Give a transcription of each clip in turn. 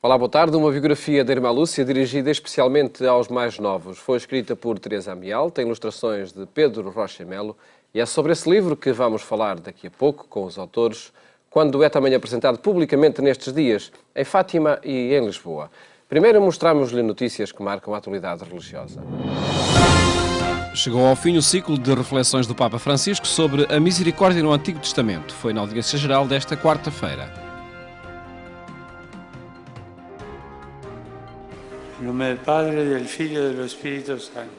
Olá, boa tarde. Uma biografia da Irmã Lúcia, dirigida especialmente aos mais novos. Foi escrita por Teresa Amial, tem ilustrações de Pedro Rocha Melo e é sobre esse livro que vamos falar daqui a pouco com os autores, quando é também apresentado publicamente nestes dias, em Fátima e em Lisboa. Primeiro mostramos-lhe notícias que marcam a atualidade religiosa. Chegou ao fim o ciclo de reflexões do Papa Francisco sobre a misericórdia no Antigo Testamento. Foi na audiência geral desta quarta-feira. Em nome do Padre, do Filho e do Espírito Santo.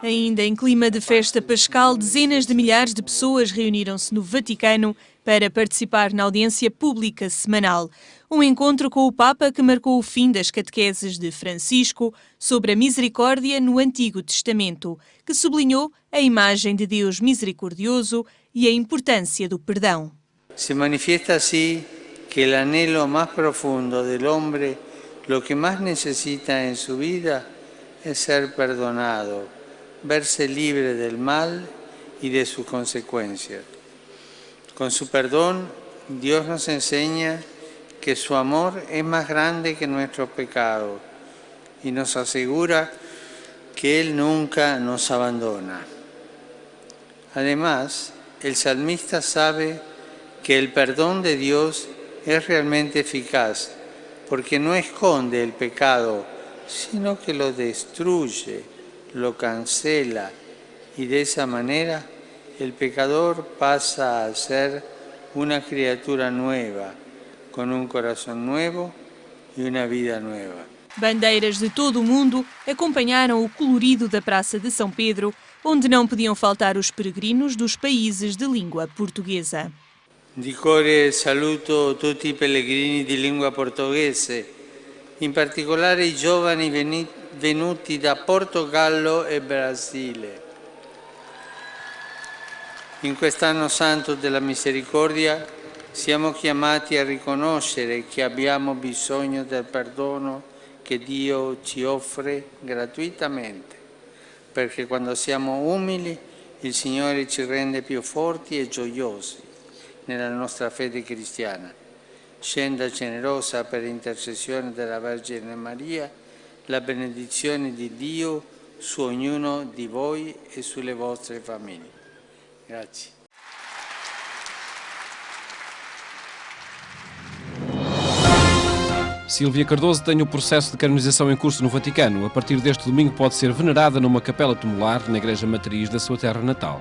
Ainda em clima de festa pascal, dezenas de milhares de pessoas reuniram-se no Vaticano para participar na audiência pública semanal. Um encontro com o Papa que marcou o fim das catequeses de Francisco sobre a misericórdia no Antigo Testamento, que sublinhou a imagem de Deus misericordioso e a importância do perdão. Se manifiesta assim que o anhelo mais profundo do homem, lo que más necesita en su vida es ser perdonado, verse libre del mal y de sus consecuencias. Con su perdón, Dios nos enseña que su amor es más grande que nuestros pecados y nos asegura que Él nunca nos abandona. Además, el salmista sabe que el perdón de Dios es realmente eficaz, porque no esconde el pecado, sino que lo destruye, lo cancela, y de esa manera el pecador pasa a ser una criatura nueva, con un corazón nuevo y una vida nueva. Bandeiras de todo o mundo acompanharam o colorido da Praça de São Pedro, onde não podiam faltar os peregrinos dos países de língua portuguesa. Di cuore saluto tutti i pellegrini di lingua portoghese, in particolare i giovani venuti da Portogallo e Brasile. In quest'anno santo della misericordia siamo chiamati a riconoscere che abbiamo bisogno del perdono che Dio ci offre gratuitamente, perché quando siamo umili il Signore ci rende più forti e gioiosi nella nostra fede cristiana. Scenda generosa per intercessione della Vergine Maria la benedizione di Dio su ognuno di voi e sulle vostre famiglie. Grazie. Sílvia Cardoso tem o processo de canonização em curso no Vaticano. A partir deste domingo pode ser venerada numa capela tumular na Igreja Matriz da sua terra natal.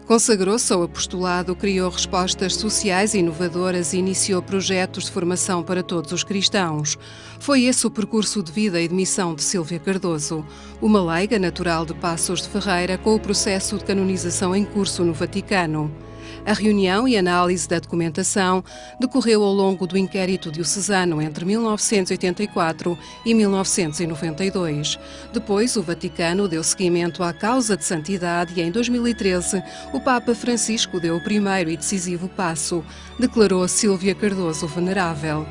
Consagrou-se ao apostolado, criou respostas sociais inovadoras e iniciou projetos de formação para todos os cristãos. Foi esse o percurso de vida e de missão de Sílvia Cardoso, uma leiga natural de Passos de Ferreira com o processo de canonização em curso no Vaticano. A reunião e análise da documentação decorreu ao longo do inquérito diocesano entre 1984 e 1992. Depois, o Vaticano deu seguimento à causa de santidade e, em 2013, o Papa Francisco deu o primeiro e decisivo passo. Declarou Sílvia Cardoso venerável.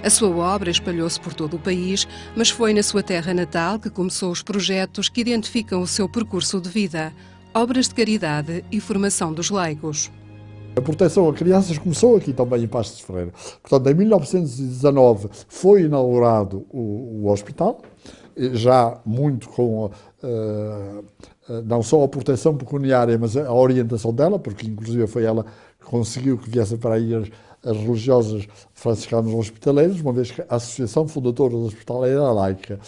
A sua obra espalhou-se por todo o país, mas foi na sua terra natal que começou os projetos que identificam o seu percurso de vida, obras de caridade e formação dos leigos. A proteção a crianças começou aqui também em Passos de Ferreira. Portanto, em 1919 foi inaugurado o hospital, já muito com não só a proteção pecuniária, mas a orientação dela, porque inclusive foi ela que conseguiu que viessem para aí as religiosas franciscanas hospitaleiras, uma vez que a Associação Fundadora do Hospital era laica.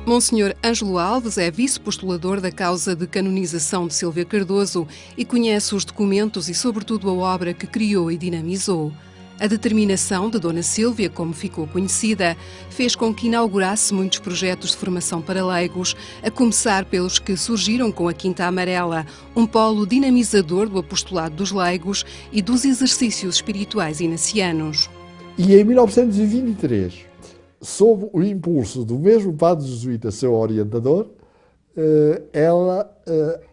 Monsenhor Ângelo Alves é vice-postulador da causa de canonização de Sílvia Cardoso e conhece os documentos e, sobretudo, a obra que criou e dinamizou. A determinação de Dona Sílvia, como ficou conhecida, fez com que inaugurasse muitos projetos de formação para leigos, a começar pelos que surgiram com a Quinta Amarela, um polo dinamizador do apostolado dos leigos e dos exercícios espirituais inacianos. E em 1923, sob o impulso do mesmo padre jesuíta, seu orientador, ela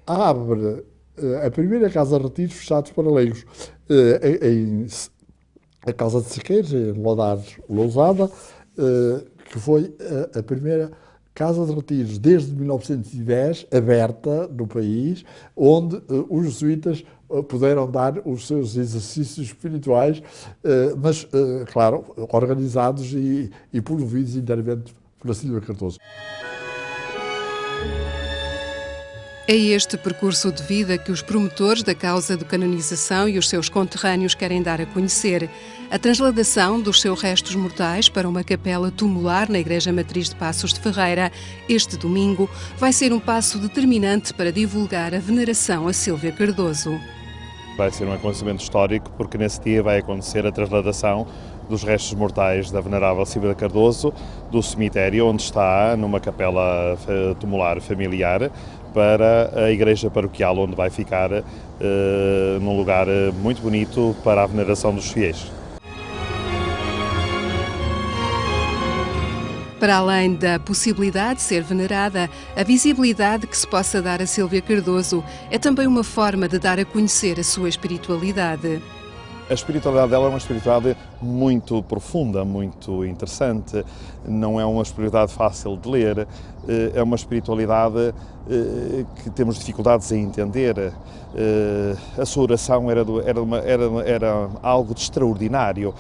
abre a primeira casa de retiros fechados para leigos, a Casa de Sequeiros, em Lodares, Lousada, que foi a primeira casa de retiros desde 1910, aberta no país, onde os jesuítas puderam dar os seus exercícios espirituais, mas, claro, organizados e promovidos inteiramente pela Sílvia Cardoso. É este percurso de vida que os promotores da causa de canonização e os seus conterrâneos querem dar a conhecer. A transladação dos seus restos mortais para uma capela tumular na Igreja Matriz de Passos de Ferreira, este domingo, vai ser um passo determinante para divulgar a veneração a Sílvia Cardoso. Vai ser um acontecimento histórico porque nesse dia vai acontecer a transladação dos restos mortais da venerável Sílvia Cardoso do cemitério onde está, numa capela tumular familiar, para a igreja paroquial, onde vai ficar num lugar muito bonito para a veneração dos fiéis. Para além da possibilidade de ser venerada, a visibilidade que se possa dar a Sílvia Cardoso é também uma forma de dar a conhecer a sua espiritualidade. A espiritualidade dela é uma espiritualidade muito profunda, muito interessante, não é uma espiritualidade fácil de ler, é uma espiritualidade que temos dificuldades em entender. A sua oração era algo de extraordinário.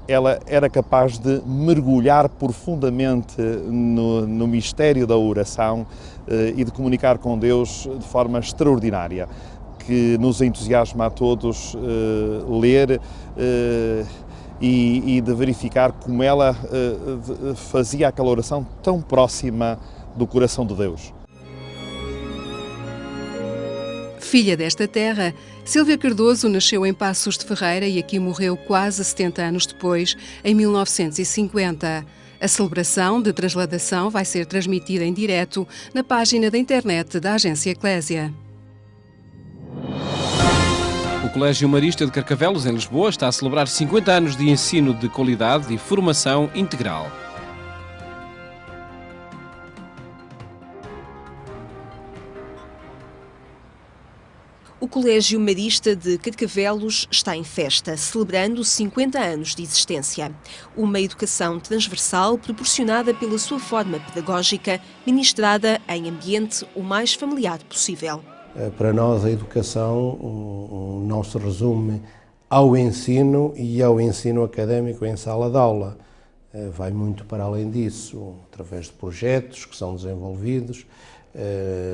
Ela era capaz de mergulhar profundamente no mistério da oração e de comunicar com Deus de forma extraordinária, que nos entusiasma a todos ler e de verificar como ela fazia aquela oração tão próxima do coração de Deus. Filha desta terra, Sílvia Cardoso nasceu em Passos de Ferreira e aqui morreu quase 70 anos depois, em 1950. A celebração de transladação vai ser transmitida em direto na página da internet da Agência Eclésia. O Colégio Marista de Carcavelos, em Lisboa, está a celebrar 50 anos de ensino de qualidade e formação integral. O Colégio Marista de Carcavelos está em festa, celebrando 50 anos de existência. Uma educação transversal proporcionada pela sua forma pedagógica, ministrada em ambiente o mais familiar possível. Para nós, a educação não se resume ao ensino e ao ensino académico em sala de aula. Vai muito para além disso, através de projetos que são desenvolvidos,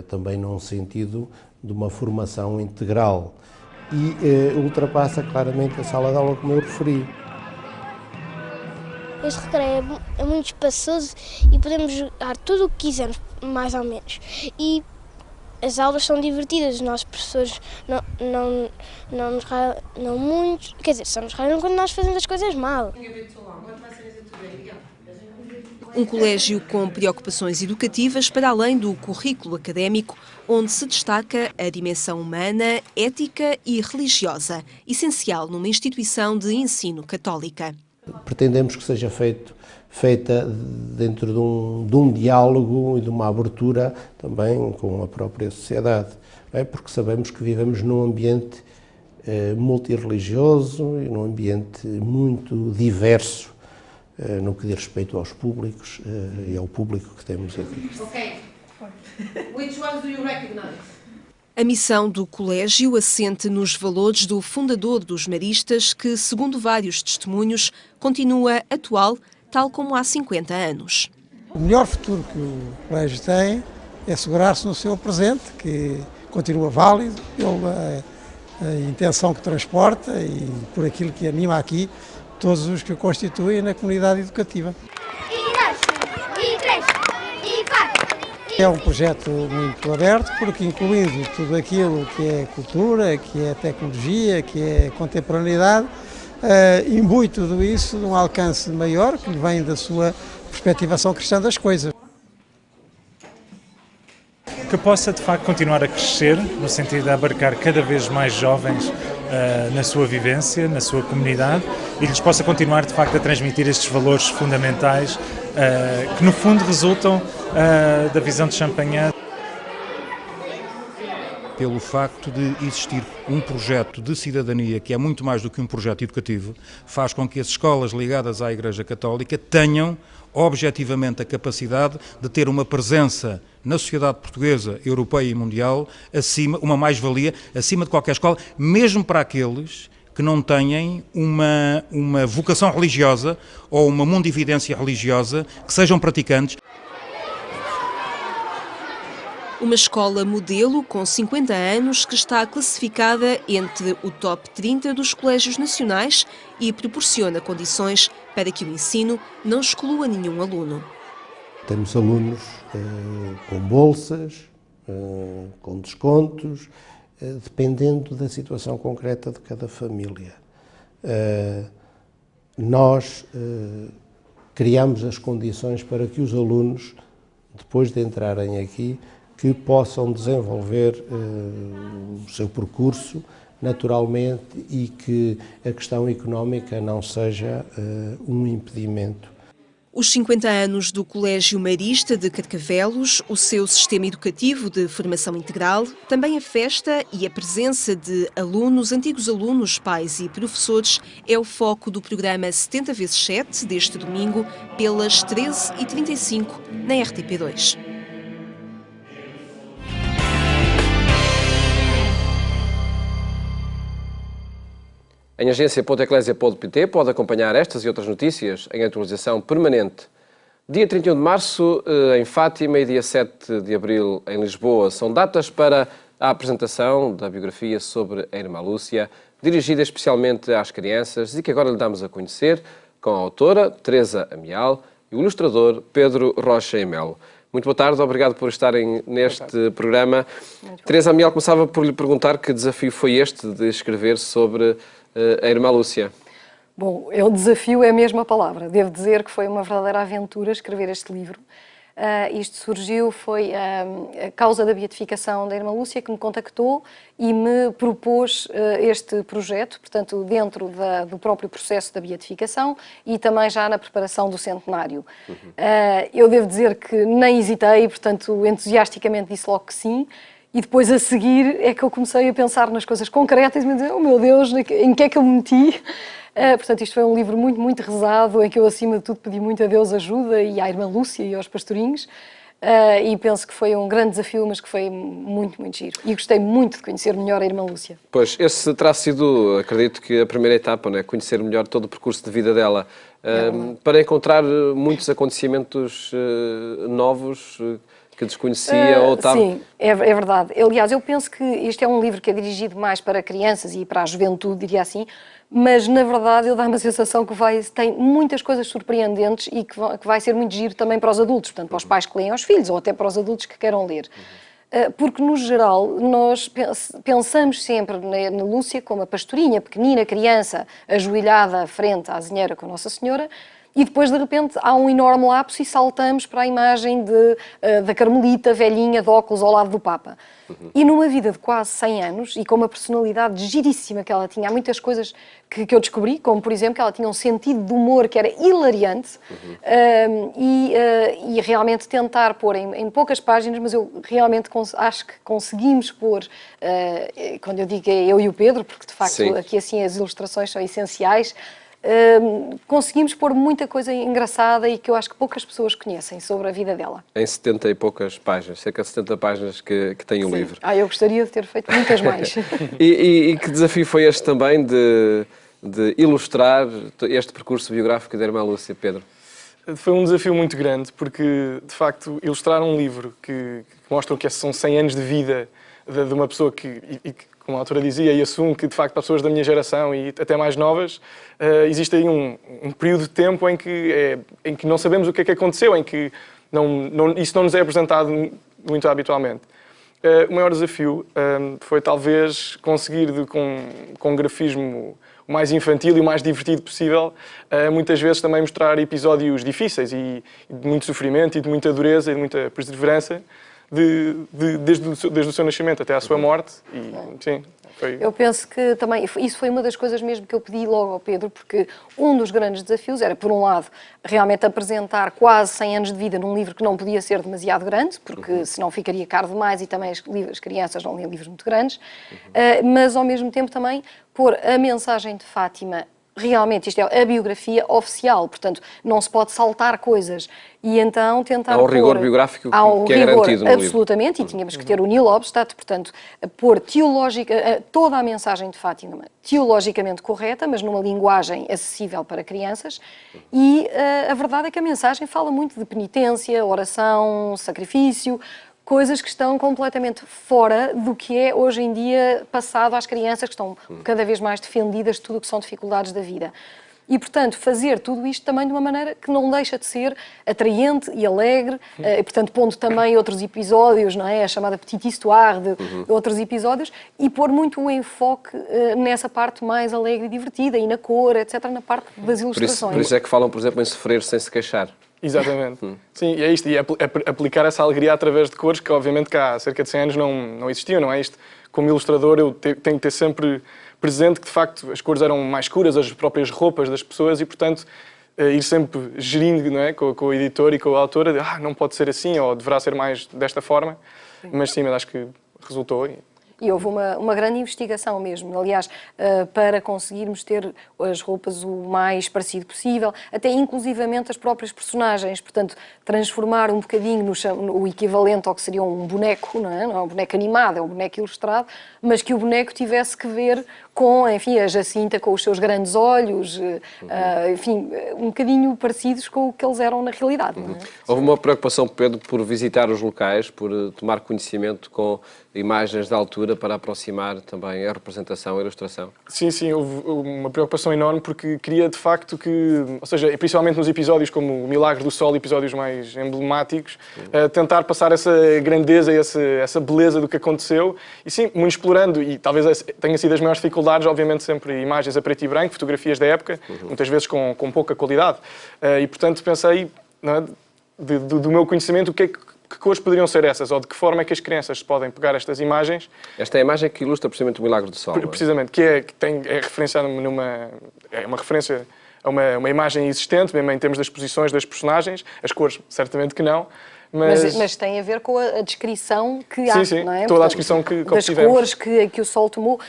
também num sentido de uma formação integral e ultrapassa claramente a sala de aula, como eu referi. Este recreio é muito espaçoso e podemos jogar tudo o que quisermos, mais ou menos. E as aulas são divertidas, os nossos professores não nos raiam muito, quer dizer, só nos raiam quando nós fazemos as coisas mal. Um colégio com preocupações educativas para além do currículo académico, onde se destaca a dimensão humana, ética e religiosa, essencial numa instituição de ensino católica. Pretendemos que seja feita dentro de um diálogo e de uma abertura também com a própria sociedade, porque sabemos que vivemos num ambiente multirreligioso e num ambiente muito diverso no que diz respeito aos públicos e ao público que temos aqui. Okay. Which ones do you recognize? A missão do colégio assente nos valores do fundador dos Maristas, que, segundo vários testemunhos, continua atual, tal como há 50 anos. O melhor futuro que o colégio tem é assegurar-se no seu presente, que continua válido pela intenção que transporta e por aquilo que anima aqui todos os que o constituem na comunidade educativa. É um projeto muito aberto, porque incluindo tudo aquilo que é cultura, que é tecnologia, que é contemporaneidade, imbui tudo isso num alcance maior, que vem da sua perspectivação cristã das coisas. Que possa, de facto, continuar a crescer, no sentido de abarcar cada vez mais jovens na sua vivência, na sua comunidade, e lhes possa continuar, de facto, a transmitir estes valores fundamentais que, no fundo, resultam da visão de Champagnat. pelo facto de existir um projeto de cidadania que é muito mais do que um projeto educativo, faz com que as escolas ligadas à Igreja Católica tenham objetivamente a capacidade de ter uma presença na sociedade portuguesa, europeia e mundial, uma mais-valia, acima de qualquer escola, mesmo para aqueles que não têm uma vocação religiosa ou uma mundividência religiosa, que sejam praticantes. Uma escola modelo com 50 anos que está classificada entre o top 30 dos colégios nacionais e proporciona condições para que o ensino não exclua nenhum aluno. Temos alunos com bolsas, com descontos, dependendo da situação concreta de cada família. Nós criamos as condições para que os alunos, depois de entrarem aqui, que possam desenvolver o seu percurso naturalmente e que a questão económica não seja um impedimento. Os 50 anos do Colégio Marista de Carcavelos, o seu sistema educativo de formação integral, também a festa e a presença de alunos, antigos alunos, pais e professores é o foco do programa 70x7 deste domingo, pelas 13h35 na RTP2. Em agência.eclesia.pt pode acompanhar estas e outras notícias em atualização permanente. Dia 31 de março em Fátima e dia 7 de abril em Lisboa são datas para a apresentação da biografia sobre a Irmã Lúcia, dirigida especialmente às crianças e que agora lhe damos a conhecer com a autora Teresa Amial e o ilustrador Pedro Rocha e Melo. Muito boa tarde, obrigado por estarem neste programa. Teresa Amial, começava por lhe perguntar que desafio foi este de escrever sobre a Irmã Lúcia. Bom, o desafio é a mesma palavra. Devo dizer que foi uma verdadeira aventura escrever este livro. Isto surgiu, foi a causa da beatificação da Irmã Lúcia que me contactou e me propôs este projeto, portanto, dentro do próprio processo da beatificação e também já na preparação do centenário. Eu devo dizer que nem hesitei, portanto, entusiasticamente disse logo que sim. E depois, a seguir, é que eu comecei a pensar nas coisas concretas e me dizer, oh meu Deus, em que é que eu me meti? Portanto, isto foi um livro muito, muito rezado, em que eu, acima de tudo, pedi muito a Deus ajuda e à Irmã Lúcia e aos pastorinhos. E penso que foi um grande desafio, mas que foi muito, muito giro. E gostei muito de conhecer melhor a Irmã Lúcia. Pois, esse terá sido, acredito que a primeira etapa, não é? Conhecer melhor todo o percurso de vida dela. Para encontrar muitos acontecimentos novos que desconhecia ou estava... Sim, é verdade. Aliás, eu penso que este é um livro que é dirigido mais para crianças e para a juventude, diria assim, mas na verdade eu dá-me a sensação que tem muitas coisas surpreendentes e que vai ser muito giro também para os adultos, portanto para os pais que leem aos filhos ou até para os adultos que queiram ler. Porque no geral nós pensamos sempre na Lúcia como a pastorinha, pequenina criança, ajoelhada frente à azinheira com Nossa Senhora, e depois, de repente, há um enorme lapso e saltamos para a imagem da Carmelita, velhinha, de óculos, ao lado do Papa. E numa vida de quase 100 anos, e com uma personalidade giríssima que ela tinha, há muitas coisas que eu descobri, como, por exemplo, que ela tinha um sentido de humor que era hilariante, e realmente tentar pôr em poucas páginas, mas eu realmente acho que conseguimos pôr, quando eu digo é eu e o Pedro, porque de facto Sim. Aqui assim as ilustrações são essenciais, conseguimos pôr muita coisa engraçada e que eu acho que poucas pessoas conhecem sobre a vida dela. Em 70 e poucas páginas, cerca de 70 páginas que tem o livro. Eu gostaria de ter feito muitas mais. E que desafio foi este também de ilustrar este percurso biográfico da Irmã Lúcia, Pedro? Foi um desafio muito grande, porque, de facto, ilustrar um livro que mostra que são 100 anos de vida de uma pessoa que como a autora dizia, e assumo que, de facto, para pessoas da minha geração e até mais novas, existe aí um período de tempo em que não sabemos o que é que aconteceu, em que isso não nos é apresentado muito habitualmente. O maior desafio foi, talvez, conseguir, com um grafismo o mais infantil e o mais divertido possível, muitas vezes também mostrar episódios difíceis e de muito sofrimento e de muita dureza e de muita perseverança desde o seu nascimento até à sua morte. E, sim, eu penso que também, isso foi uma das coisas mesmo que eu pedi logo ao Pedro, porque um dos grandes desafios era, por um lado, realmente apresentar quase 100 anos de vida num livro que não podia ser demasiado grande, porque senão ficaria caro demais e também as crianças não liam livros muito grandes, mas ao mesmo tempo também pôr a mensagem de Fátima. Realmente, isto é a biografia oficial, portanto, não se pode saltar coisas. E então tentar há um rigor biográfico que é garantido no livro. Absolutamente, e tínhamos que ter o Neil Obstadt, portanto, pôr toda a mensagem de Fátima teologicamente correta, mas numa linguagem acessível para crianças. E a verdade é que a mensagem fala muito de penitência, oração, sacrifício, coisas que estão completamente fora do que é hoje em dia passado às crianças, que estão cada vez mais defendidas de tudo o que são dificuldades da vida. E, portanto, fazer tudo isto também de uma maneira que não deixa de ser atraente e alegre, e, portanto, pondo também outros episódios, não é? A chamada petite histoire de outros episódios, e pôr muito o enfoque nessa parte mais alegre e divertida, e na cor, etc., na parte das ilustrações. Por isso é que falam, por exemplo, em sofrer sem se queixar. Exatamente. Sim, e é isto. E aplicar essa alegria através de cores que, obviamente, que há cerca de 100 anos não existiam, não é isto? Como ilustrador, eu tenho que ter sempre presente que, de facto, as cores eram mais escuras, as próprias roupas das pessoas e, portanto, ir sempre gerindo, não é? com o editor e com a autora, não pode ser assim, ou deverá ser mais desta forma. Mas sim, mas acho que resultou. E houve uma grande investigação mesmo, aliás, para conseguirmos ter as roupas o mais parecido possível, até inclusivamente as próprias personagens, portanto, transformar um bocadinho no equivalente ao que seria um boneco, não é um boneco animado, é um boneco ilustrado, mas que o boneco tivesse que ver com, enfim, a Jacinta com os seus grandes olhos, enfim, um bocadinho parecidos com o que eles eram na realidade. Não é? Houve uma preocupação, Pedro, por visitar os locais, por tomar conhecimento com imagens da altura para aproximar também a representação, a ilustração? Sim, houve uma preocupação enorme porque queria de facto que, ou seja, principalmente nos episódios como o Milagre do Sol, episódios mais emblemáticos, tentar passar essa grandeza e essa beleza do que aconteceu e sim, muito explorando, e talvez tenha sido as maiores dificuldades, obviamente sempre imagens a preto e branco, fotografias da época, muitas vezes com pouca qualidade, e portanto pensei, não é, do meu conhecimento, que cores poderiam ser essas, ou de que forma é que as crianças podem pegar estas imagens. Esta é a imagem que ilustra precisamente o Milagre do Sol. Precisamente, que é referenciada é uma referência a uma imagem existente, mesmo em termos das posições das personagens, as cores certamente que não. Mas tem a ver com a descrição que há, sim, não é? Toda a descrição que das obtivemos. Cores que o Sol tomou.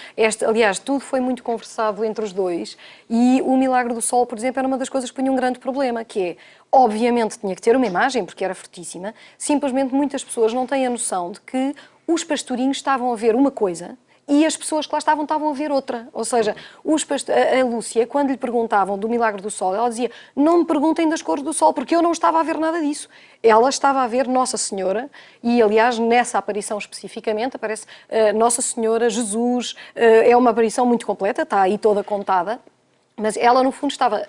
Aliás, tudo foi muito conversado entre os dois e o Milagre do Sol, por exemplo, era uma das coisas que punha um grande problema, que é, obviamente, tinha que ter uma imagem, porque era fortíssima, simplesmente muitas pessoas não têm a noção de que os pastorinhos estavam a ver uma coisa e as pessoas que lá estavam a ver outra. Ou seja, a Lúcia, quando lhe perguntavam do Milagre do Sol, ela dizia, não me perguntem das cores do Sol, porque eu não estava a ver nada disso. Ela estava a ver Nossa Senhora e, aliás, nessa aparição especificamente, aparece Nossa Senhora, Jesus, é uma aparição muito completa, está aí toda contada, mas ela, no fundo, estava...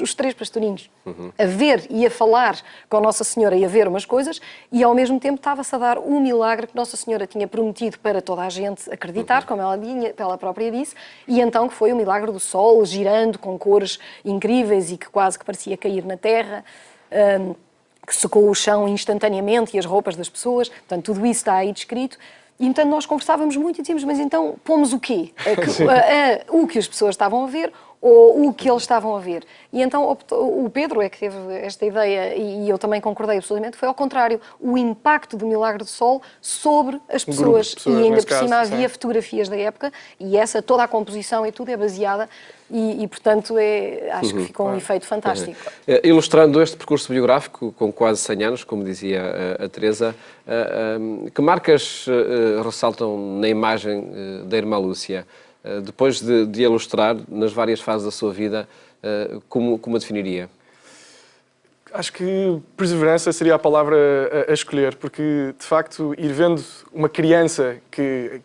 os três pastorinhos, a ver e a falar com Nossa Senhora e a ver umas coisas, e ao mesmo tempo estava-se a dar um milagre que Nossa Senhora tinha prometido para toda a gente acreditar, como ela própria disse, e então que foi o Milagre do Sol, girando com cores incríveis e que quase que parecia cair na terra, que secou o chão instantaneamente e as roupas das pessoas, portanto tudo isso está aí descrito. E, então, nós conversávamos muito e dizíamos, mas então, pomos o quê? O que as pessoas estavam a ver ou o que eles estavam a ver? E então, o Pedro é que teve esta ideia, e eu também concordei absolutamente, foi ao contrário, o impacto do Milagre do Sol sobre as pessoas. E ainda por cima havia fotografias da época, e toda a composição e tudo é baseada, e portanto, acho que ficou um efeito fantástico. Ilustrando este percurso biográfico, com quase 100 anos, como dizia a Teresa, que marcas ressaltam na imagem da irmã Lúcia? Depois de ilustrar nas várias fases da sua vida, como a definiria? Acho que perseverança seria a palavra a escolher, porque, de facto, ir vendo uma criança que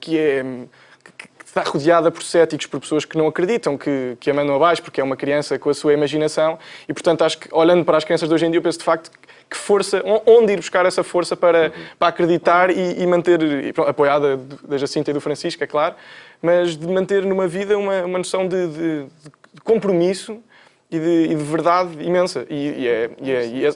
está rodeada por céticos, por pessoas que não acreditam, que a mandam abaixo, porque é uma criança com a sua imaginação, e, portanto, acho que, olhando para as crianças de hoje em dia, eu penso, de facto, que força, onde ir buscar essa força para acreditar e manter, apoiada da Jacinta e do Francisco, é claro, mas de manter numa vida uma noção de compromisso e de verdade imensa. E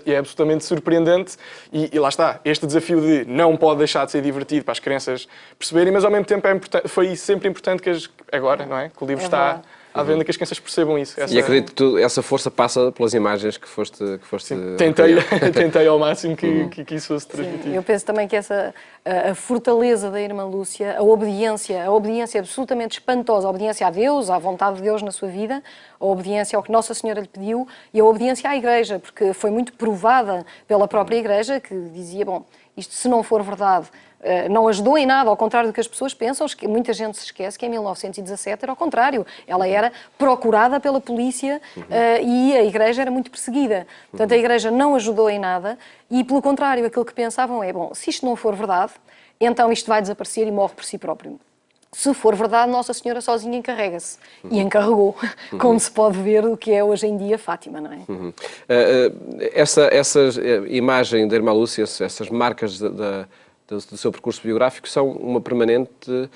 é absolutamente surpreendente. E lá está, este desafio de não pode deixar de ser divertido para as crianças perceberem, mas ao mesmo tempo foi sempre importante que agora, não é? Que o livro está à venda, que as crianças percebam isso. E acredito que essa força passa pelas imagens que foste Sim, tentei ao máximo que isso fosse transmitido. Eu penso também que a fortaleza da Irmã Lúcia, a obediência absolutamente espantosa, a obediência a Deus, à vontade de Deus na sua vida, a obediência ao que Nossa Senhora lhe pediu e a obediência à Igreja, porque foi muito provada pela própria Igreja, que dizia, bom, isto se não for verdade, não ajudou em nada, ao contrário do que as pessoas pensam, muita gente se esquece que em 1917 era ao contrário, ela era procurada pela polícia e a Igreja era muito perseguida. Portanto, a Igreja não ajudou em nada e, pelo contrário, aquilo que pensavam é, bom, se isto não for verdade, então isto vai desaparecer e morre por si próprio. Se for verdade, Nossa Senhora sozinha encarrega-se. E encarregou, como se pode ver o que é hoje em dia Fátima, não é? Essa imagem da Irmã Lúcia, essas marcas do seu percurso biográfico são uma permanente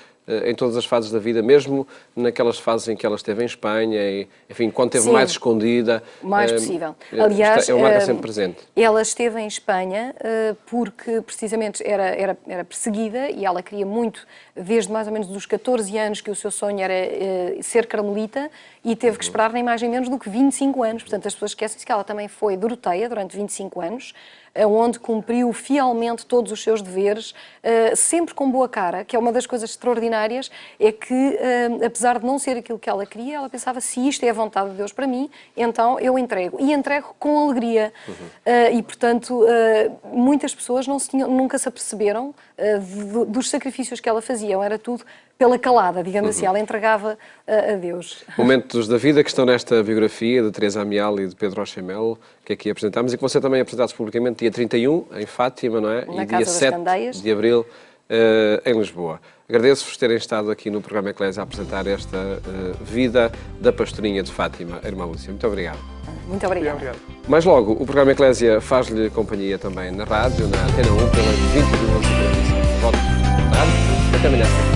em todas as fases da vida, mesmo naquelas fases em que ela esteve em Espanha e, enfim, quando esteve mais escondida. O mais possível. Aliás, é uma marca sempre presente. Ela esteve em Espanha porque, precisamente, era perseguida e ela queria muito, desde mais ou menos dos 14 anos, que o seu sonho era ser carmelita e teve que esperar nem mais nem menos do que 25 anos. Portanto, as pessoas esquecem-se que ela também foi doroteia durante 25 anos, onde cumpriu fielmente todos os seus deveres, sempre com boa cara, que é uma das coisas extraordinárias, é que, apesar de não ser aquilo que ela queria, ela pensava, se isto é a vontade de Deus para mim, então eu entrego. E entrego com alegria. E, portanto, muitas pessoas nunca se aperceberam dos sacrifícios que ela fazia. Era tudo pela calada, digamos assim, ela entregava a Deus. Momentos da vida que estão nesta biografia de Teresa Amial e de Pedro Rocha-Melo, que aqui apresentámos e que vão ser também apresentados publicamente dia 31, em Fátima, não é? Na e Casa dia das 7 Candeias. de abril, em Lisboa. Agradeço-vos terem estado aqui no programa Eclésia a apresentar esta vida da pastorinha de Fátima, a Irmã Lúcia. Muito obrigado. Muito obrigada. Obrigado. Mais logo, o programa Eclésia faz-lhe companhia também na rádio, na Antena 1, pelas 22h45. Volte a votar. Até amanhã.